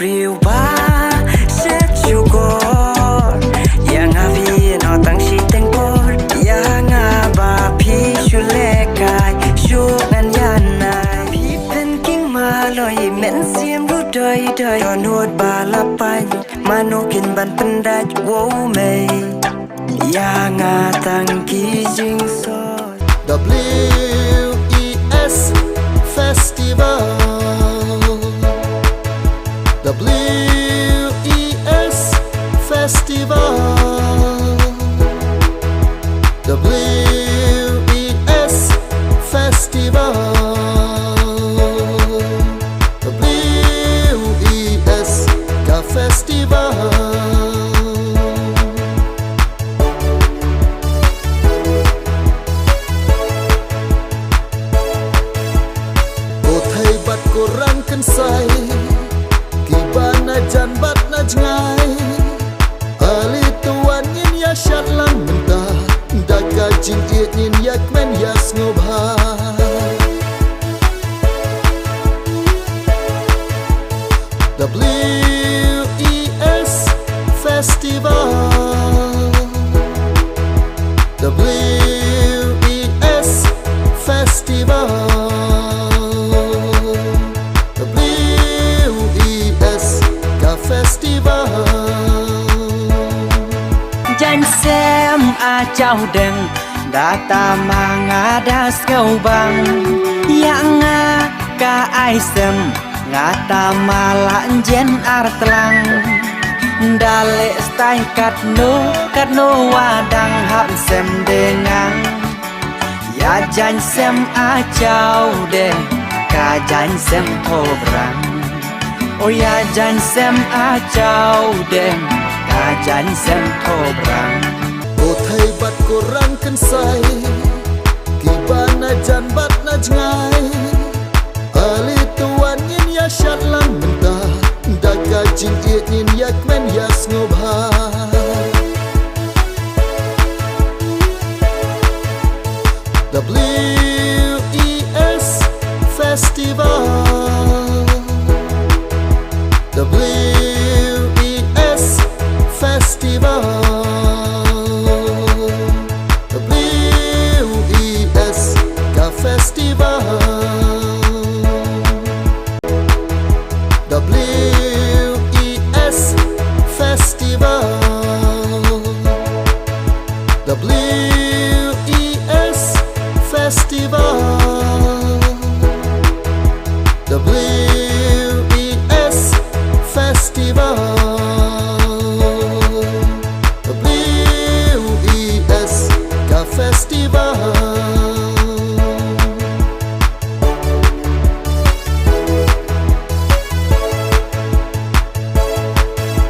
priu ba se chugor yang avi no tang si tengkor yang aba pi shule kai shu ngan yanai pi pen king ma loi men sim ru doi doi nốt ba la pai manokin ban pendaj wo mei yang atang ki jing so WES Festival, WES Festival, WES Festival, WES Ka Festival. Korang kan say Gibana jan bat na jngai Ali tuan yin ya syat lang mentah Daga jin it yin yak men yas ngobha WES Festival, WES Festival, Festival. Danh xem a chào đừng data mangadas kau bang yang ka ai sem ngata malan jen artlang dale stain katno wadang ham sem dengan ya danh xem a chào đừng ka danh xem thobrang ôi ya danh xem a chào đêm cả danh xem thobrang ô thầy bat korang kan say Gibana jan bat na jngai Ali tuan yin ya syat lang mentah Daga jin it yin yak men yas ngobha WES Festival, WES Festival, WES Ka Festival, WES Festival, WES Festival,